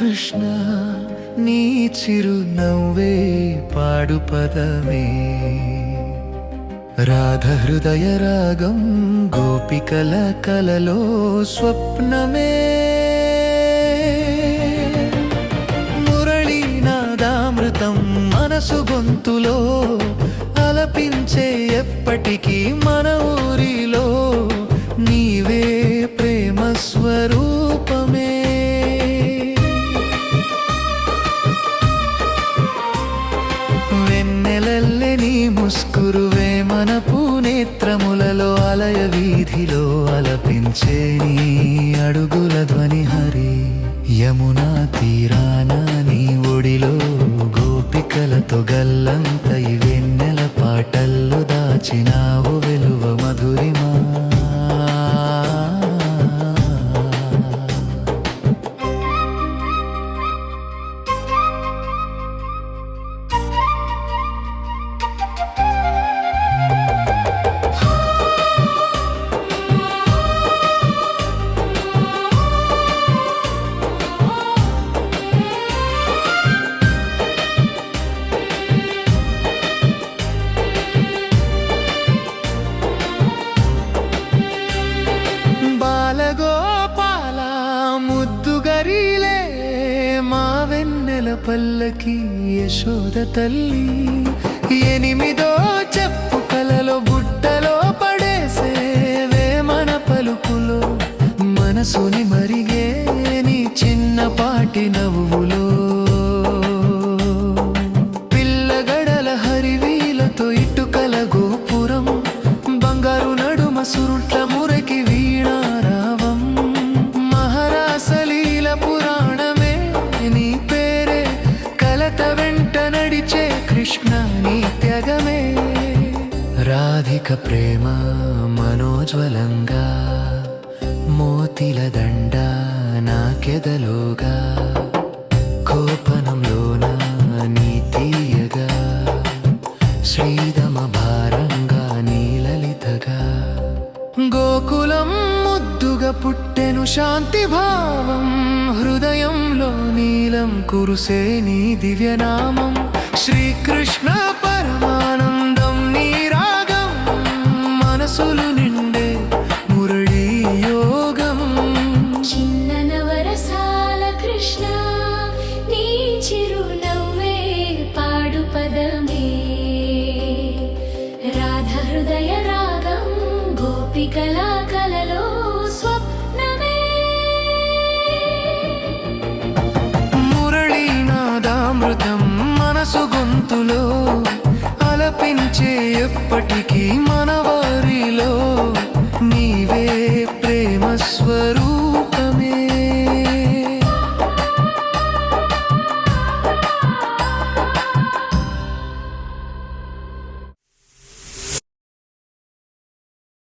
కృష్ణ నీ చిరునవ్వే పాడు పదమే రాధ హృదయ రాగం గోపికల కలలో స్వప్నమే మురళీనాదామృతం మనసు గొంతులో అలపించే ఎప్పటికీ మన ఊరిలో నీవే ప్రేమ స్వరూపమే వెన్నెలల్లె నీ ముస్కురువే మన పూనేత్రములలో అలయ వీధిలో అలపించే నీ అడుగుల ధ్వని హరి యమునా తీరాన నీ ఒడిలో గోపికలతో గల్లంత ఈ వెన్నెల పాటల్లో దాచినావు వెలువ మధురిమా బాలగోపాల ముద్దుగరిలే మా వెన్నెల పల్లకి యశోద తల్లి ఎనిమిదో చెప్పు కలలో బుట్టలో పడేసేవే మన పలుకులో మనసుని మరిగే నీ చిన్నపాటి నవ్వులో పిల్లగడల హరివీలతో ఇటుకల గోపురం బంగారు నడుమ సురుట్ల మురకి వీణారావం మహారాసలీల పురాణమే నీ పేరే కలత వెంట నడిచే కృష్ణ నీ త్యాగమే రాధిక ప్రేమ మనోజ్వలంగా మోతిల దండ నాకెదలోగా కోపనంలోన నీ తీయగా శ్రీదమ భారంగా నీ లలితగా గోకులం ముద్దుగా పుట్టెను శాంతి భావం హృదయంలో నీలం కురుసే నీ దివ్యనామం శ్రీకృష్ణ పరమానందం నీ రాగం మనసులు నిండే మురళీ యోగం చిన్న నవరసాల కృష్ణ నీ చిరునవ్వే పాడు పదమే రాధ హృదయ రాగం గోపికల కలలో స్వప్నమే మురళీనాదామృతం మనసు గొంతులో అలపించే ఎప్పటికీ మన వారిలో నీవే ప్రేమ స్వరూపం